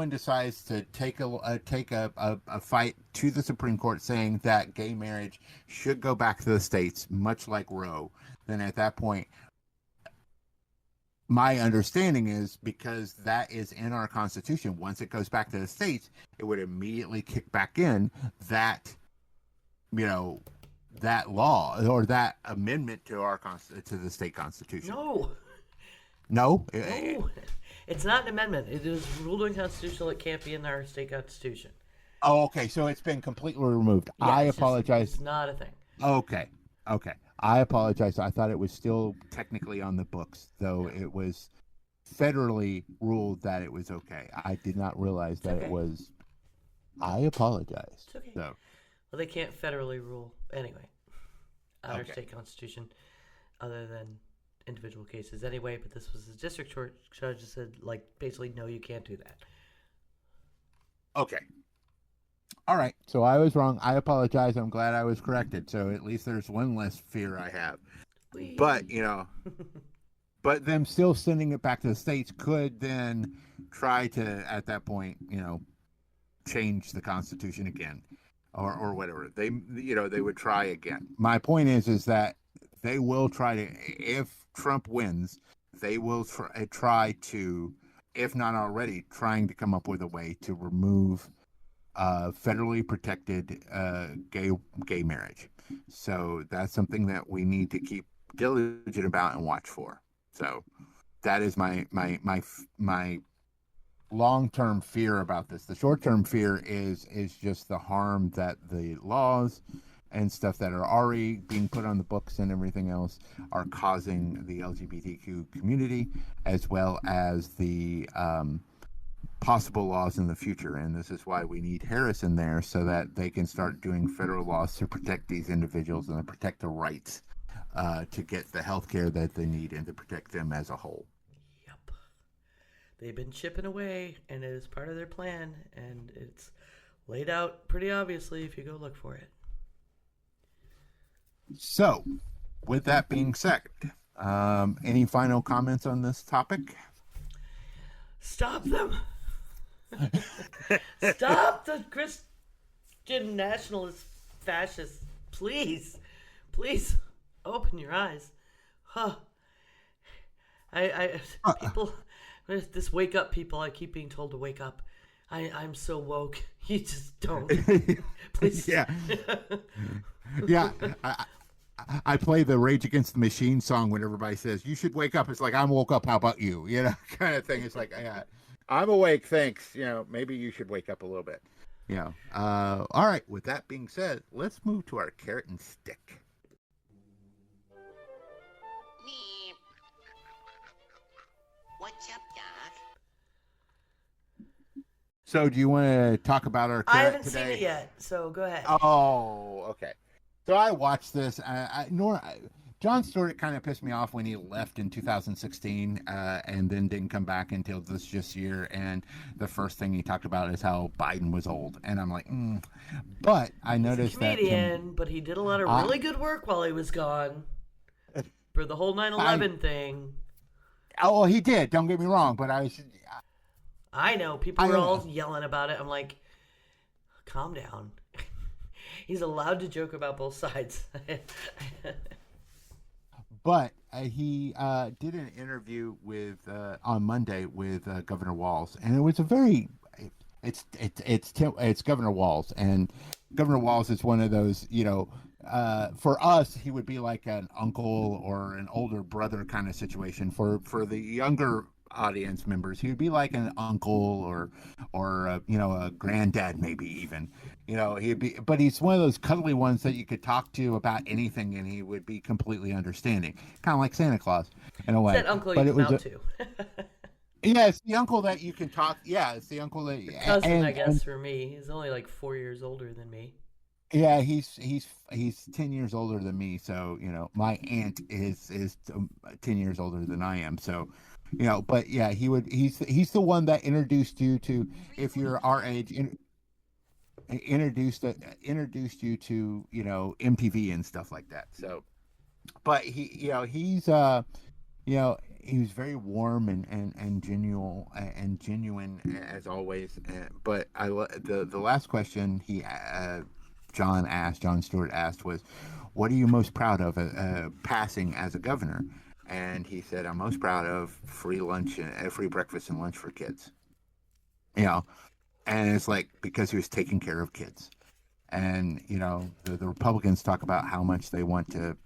decides to take a fight to the Supreme Court saying that gay marriage should go back to the states, much like Roe, then at that point, my understanding is, because that is in our Constitution, once it goes back to the states, it would immediately kick back in that, that law or that amendment to to the state Constitution. No. No? No. It's not an amendment. It is ruled unconstitutional. It can't be in our state constitution. Oh, okay. So it's been completely removed. Yeah, I apologize. It's not a thing. Okay. I apologize. I thought it was still technically on the books, though it was federally ruled that it was okay. I did not realize that it was. I apologize. It's okay. So. Well, they can't federally rule anyway on our state constitution, other than individual cases anyway. But this was a district court judge that said, basically, no, you can't do that. Okay. All right. So I was wrong. I apologize. I'm glad I was corrected. So at least there's one less fear I have. Whee. But, but them still sending it back to the states could then try to, at that point, change the Constitution again or whatever. They would try again. My point is that they will try to, if Trump wins, they will try to, if not already, trying to come up with a way to remove federally protected gay marriage. So that's something that we need to keep diligent about and watch for. So that is my long-term fear about this. The short-term fear is just the harm that the laws and stuff that are already being put on the books and everything else are causing the LGBTQ community, as well as the possible laws in the future. And this is why we need Harris in there, so that they can start doing federal laws to protect these individuals and to protect the rights to get the health care that they need and to protect them as a whole. Yep. They've been chipping away, and it is part of their plan, and it's laid out pretty obviously if you go look for it. So, with that being said, any final comments on this topic? Stop them! Stop the Christian nationalist fascists. Please open your eyes. Huh. People, this wake up people, I keep being told to wake up. I'm so woke. You just don't. Please. Yeah. Yeah. I play the Rage Against the Machine song when everybody says, you should wake up. It's like, I'm woke up. How about you? Kind of thing. It's like, yeah, I'm awake. Thanks. Maybe you should wake up a little bit. All right. With that being said, let's move to our carrot and stick. Me. What's up, Doc? So do you want to talk about our carrot I haven't today? seen it yet, so go ahead. Oh, okay. So I watched this. Jon Stewart kind of pissed me off when he left in 2016 and then didn't come back until this year. And the first thing he talked about is how Biden was old. And I'm like, But I noticed that... He's a comedian, but he did a lot of really good work while he was gone for the whole 9/11 thing. Oh, he did. Don't get me wrong. But I know. People were all yelling about it. I'm like, calm down. He's allowed to joke about both sides. But he did an interview with on Monday with Governor Walz, and it was a very it's Governor Walz, and Governor Walz is one of those, for us he would be like an uncle or an older brother kind of situation. For the younger audience members, he would be like an uncle or a granddad, maybe even. But he's one of those cuddly ones that you could talk to about anything, and he would be completely understanding, kind of like Santa Claus in a way. It's that uncle you come out to. Yeah, it's the uncle that you can talk. Yeah, it's the uncle that cousin, I guess, for me. He's only like 4 years older than me. Yeah, he's 10 years older than me. So my aunt is 10 years older than I am. So but yeah, he's the one that introduced you to, if you're our age, introduced you to MTV and stuff like that. So, but he was very warm and genuine as always. But the last question Jon Stewart asked was, what are you most proud of passing as a governor? And he said, I'm most proud of free lunch and free breakfast and lunch for kids. And it's like, because he was taking care of kids. And the Republicans talk about how much they want to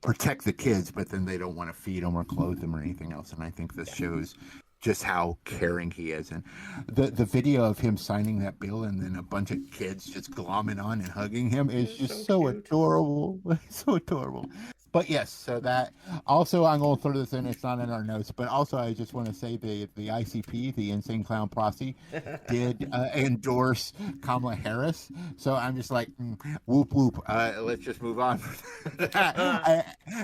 protect the kids, but then they don't want to feed them or clothe them or anything else. And I think this shows just how caring he is. And the video of him signing that bill and then a bunch of kids just glomming on and hugging him is just so adorable. So adorable. But yes, so that also, I'm going to throw this in. It's not in our notes, but also I just want to say the ICP, the Insane Clown Posse, did endorse Kamala Harris. So I'm just like, whoop whoop. Let's just move on.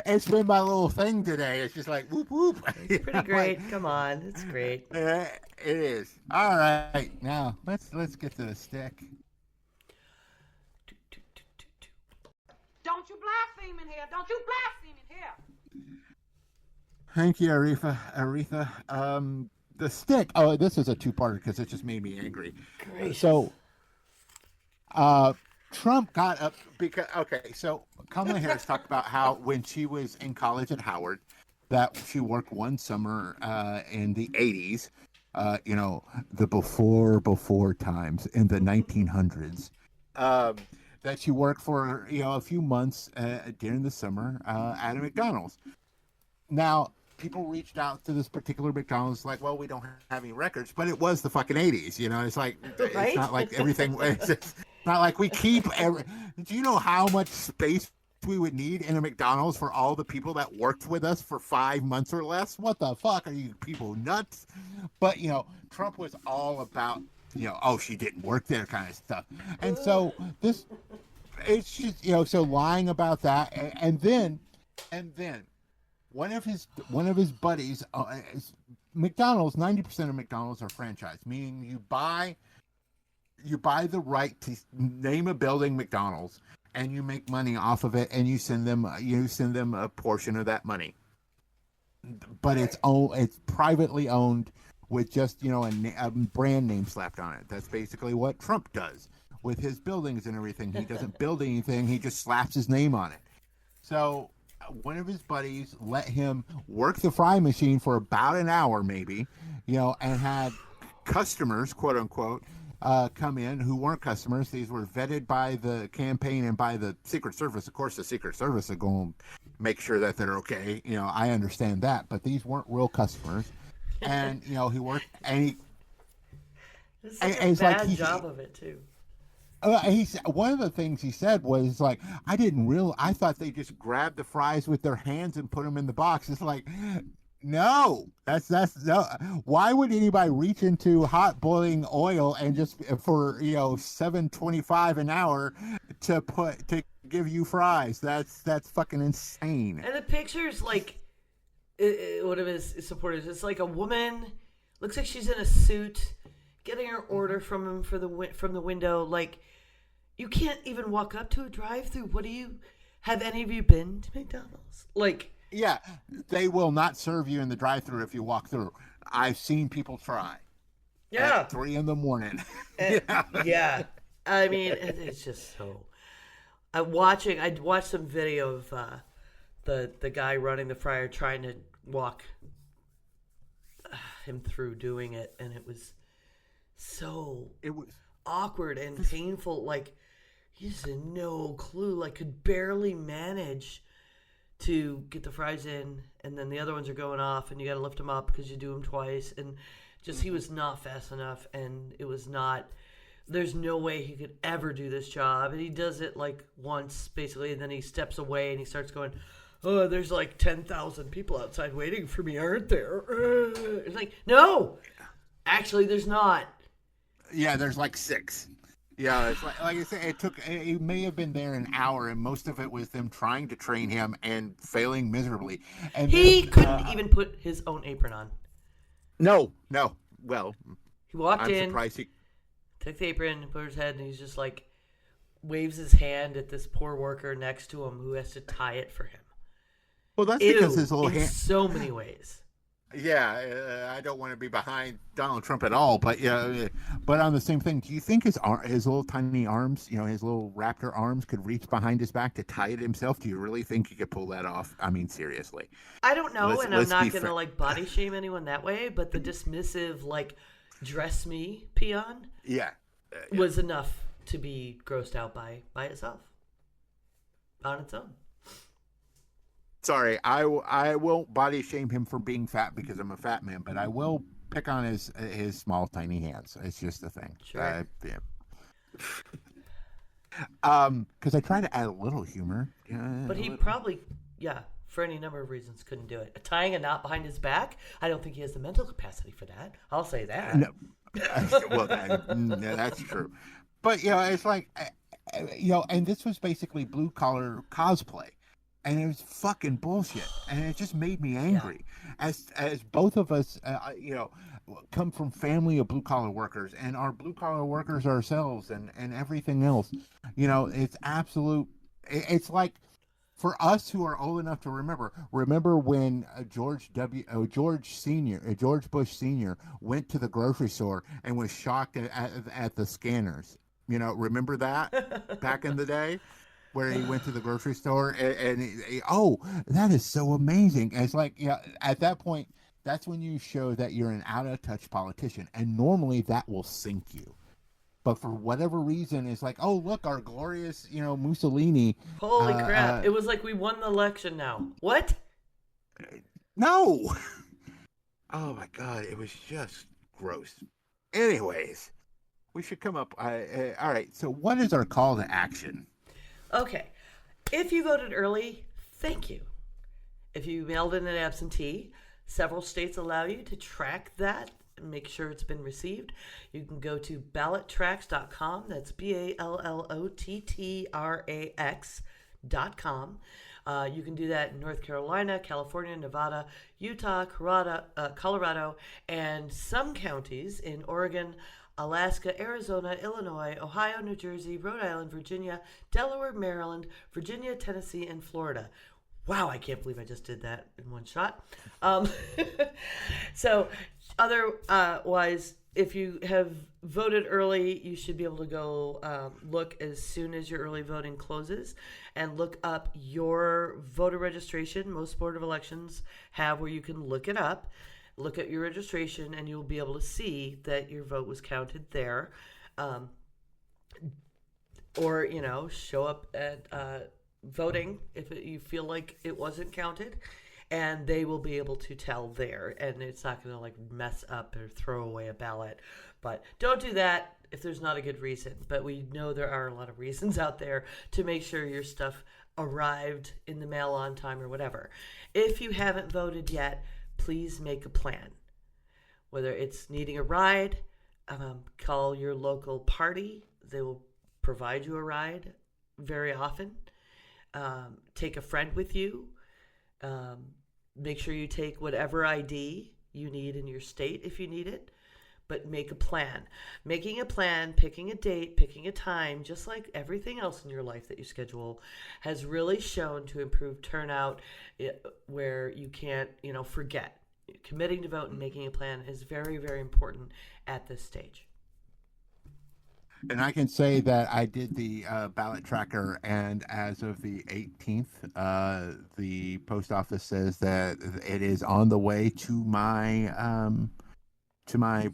It's been my little thing today. It's just like whoop whoop. It's pretty great. Come on, it's great. It is. All right, now let's get to the stick. Don't you blaspheme in here. Don't you blaspheme in here. Thank you, Aretha. The stick. Oh, this is a two-parter because it just made me angry. Great. So, Trump got up because, so Kamala Harris talked about how when she was in college at Howard, that she worked one summer in the 80s, the before times in the 1900s. That she worked for a few months during the summer at a McDonald's. Now, people reached out to this particular McDonald's like, well, we don't have any records, but it was the fucking 80s. It's like, right? It's not like everything. It's not like we keep do you know how much space we would need in a McDonald's for all the people that worked with us for 5 months or less? What the fuck? Are you people nuts? But Trump was all about oh, she didn't work there kind of stuff. And so it's just, so lying about that. And then one of his buddies, McDonald's, 90% of McDonald's are franchise, meaning you buy the right to name a building McDonald's and you make money off of it and you send them a portion of that money. But it's privately owned, with just a brand name slapped on it. That's basically what Trump does with his buildings and everything. He doesn't build anything; he just slaps his name on it. So one of his buddies let him work the fry machine for about an hour, maybe, and had customers, quote unquote, come in who weren't customers. These were vetted by the campaign and by the Secret Service. Of course, the Secret Service are going to make sure that they're okay. I understand that, but these weren't real customers. And he worked, and he. It's such a bad job of it too. One of the things he said was like, I thought they just grabbed the fries with their hands and put them in the box. It's like, no, that's no. Why would anybody reach into hot boiling oil and just for $7.25 an hour to give you fries? That's fucking insane. And the pictures, like, one of his supporters, it's like a woman, looks like she's in a suit, getting her order from him from the window. Like, you can't even walk up to a drive-thru. Have any of you been to McDonald's? Like, yeah, they will not serve you in the drive-thru if you walk through. I've seen people try. Yeah. At 3 a.m. Yeah. I mean, it's just so. I watched some video of the guy running the fryer trying to walk him through doing it, and it was awkward and painful. Like, he just had no clue. Like, could barely manage to get the fries in, and then the other ones are going off, and you got to lift them up because you do them twice, and just he was not fast enough, and it was not. There's no way he could ever do this job, and he does it like once basically, and then he steps away and he starts going, "Oh, there's like 10,000 people outside waiting for me, aren't there?" It's like, no, actually, there's not. Yeah, there's like 6. Yeah, it's like I said, it may have been there an hour, and most of it was them trying to train him and failing miserably. And he couldn't even put his own apron on. No. Well, he walked I'm in, surprised took the apron, put his head, and he's just like waves his hand at this poor worker next to him who has to tie it for him. Well, that's because his little in hand. So many ways. Yeah, I don't want to be behind Donald Trump at all, but but on the same thing, do you think his little tiny arms, his little raptor arms, could reach behind his back to tie it himself? Do you really think he could pull that off? I mean, seriously. I don't know, and I'm not going to like body shame anyone that way, but the dismissive, like, dress me peon was enough to be grossed out by itself on its own. Sorry, I won't body shame him for being fat because I'm a fat man, but I will pick on his small, tiny hands. It's just a thing. Sure. Because I try to add a little humor. But he probably, for any number of reasons, couldn't do it. Tying a knot behind his back, I don't think he has the mental capacity for that. I'll say that. No. Well, that's true. But, it's like, and this was basically blue-collar cosplay. And it was fucking bullshit, and it just made me angry. Yeah. As both of us, come from family of blue collar workers, and are blue collar workers ourselves, and everything else. It's absolute. It's like for us who are old enough to remember when George Bush Sr. went to the grocery store and was shocked at the scanners. Remember that back in the day? Where he went to the grocery store and that is so amazing. And it's like, at that point, that's when you show that you're an out-of-touch politician. And normally that will sink you. But for whatever reason, it's like, oh, look, our glorious, Mussolini. Holy crap. It was like we won the election now. What? No. Oh, my God. It was just gross. Anyways, we should come up. All right. So what is our call to action? Okay, if you voted early, thank you. If you mailed in an absentee, several states allow you to track that and make sure it's been received. You can go to ballottrax.com. That's ballottrax.com. You can do that in North Carolina, California, Nevada, Utah, Colorado, and some counties in Oregon, Alaska, Arizona, Illinois, Ohio, New Jersey, Rhode Island, Virginia, Delaware, Maryland, Virginia, Tennessee, and Florida. Wow, I can't believe I just did that in one shot. So otherwise, if you have voted early, you should be able to go look as soon as your early voting closes and look up your voter registration. Most Board of Elections have where you can look it up. Look at your registration, and you'll be able to see that your vote was counted there. Or, show up at voting if you feel like it wasn't counted, and they will be able to tell there. And it's not going to, like, mess up or throw away a ballot. But don't do that if there's not a good reason. But we know there are a lot of reasons out there to make sure your stuff arrived in the mail on time or whatever. If you haven't voted yet, please make a plan. Whether it's needing a ride, call your local party. They will provide you a ride very often. Take a friend with you. Make sure you take whatever ID you need in your state if you need it. But make a plan. Making a plan, picking a date, picking a time, just like everything else in your life that you schedule, has really shown to improve turnout where you can't, forget. Committing to vote and making a plan is very, very important at this stage. And I can say that I did the ballot tracker, and as of the 18th, the post office says that it is on the way to my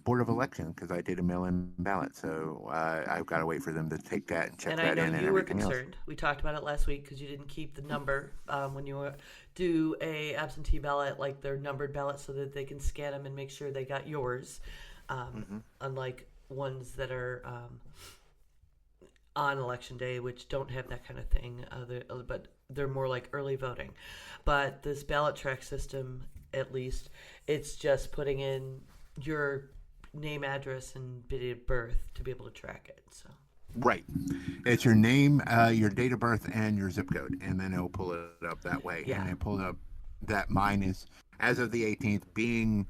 board of election because I did a mail-in ballot. So I've got to wait for them to take that and check And that I in know and you were everything else. concerned. We talked about it last week because you didn't keep the number when you do a absentee ballot, like their numbered ballots, so that they can scan them and make sure they got yours. Unlike ones that are on election day, which don't have that kind of thing, but they're more like early voting. But this ballot track system, at least, it's just putting in your name, address, and date of birth to be able to track it. So Right. It's your name, your date of birth, and your zip code, and then it'll pull it up that way. Yeah. And it pulled up that mine is, as of the 18th, being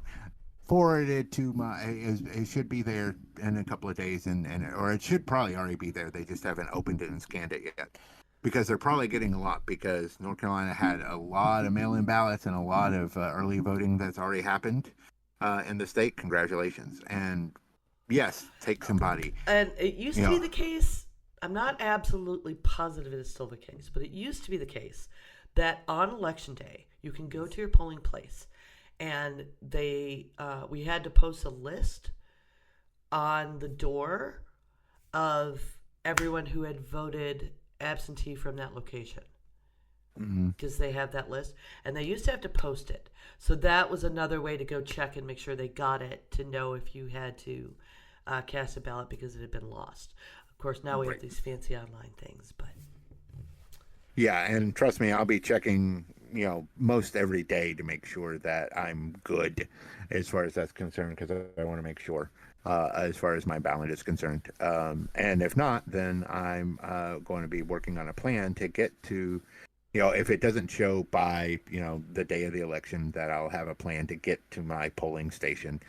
forwarded to my. It should be there in a couple of days, or it should probably already be there. They just haven't opened it and scanned it yet, because they're probably getting a lot. Because North Carolina had a lot of mail-in ballots and a lot of early voting that's already happened in the state. Congratulations. And yes, take somebody. And it used to be the case, I'm not absolutely positive it is still the case, but it used to be the case that on election day, you can go to your polling place, and we had to post a list on the door of everyone who had voted absentee from that location. Because they have that list, and they used to have to post it. So that was another way to go check and make sure they got it, to know if you had to cast a ballot because it had been lost. Of course, now we have these fancy online things, but Yeah, and trust me, I'll be checking, most every day to make sure that I'm good as far as that's concerned, because I want to make sure as far as my ballot is concerned. And if not, then I'm going to be working on a plan to get to, if it doesn't show by, the day of the election, that I'll have a plan to get to my polling station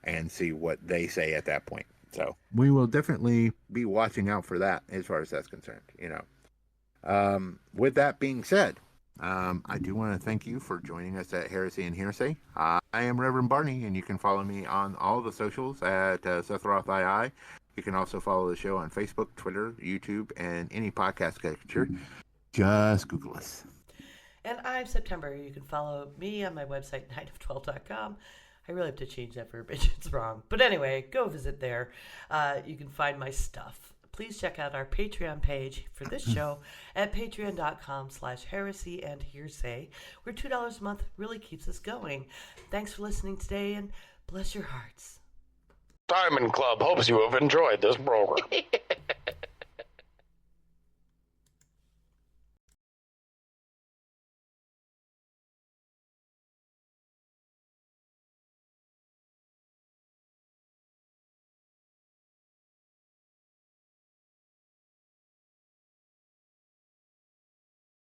and see what they say at that point. So we will definitely be watching out for that as far as that's concerned, With that being said, I do want to thank you for joining us at Heresy and Hearsay. I am Reverend Barney, and you can follow me on all the socials at Seth Roth II. You can also follow the show on Facebook, Twitter, YouTube, and any podcast catcher. Just Google us. And I'm September. You can follow me on my website, Ninof12.com. I really have to change that verbiage. It's wrong. But anyway, go visit there. You can find my stuff. Please check out our Patreon page for this show at patreon.com/heresy and hearsay, where $2 a month really keeps us going. Thanks for listening today, and bless your hearts. Diamond Club hopes you have enjoyed this program.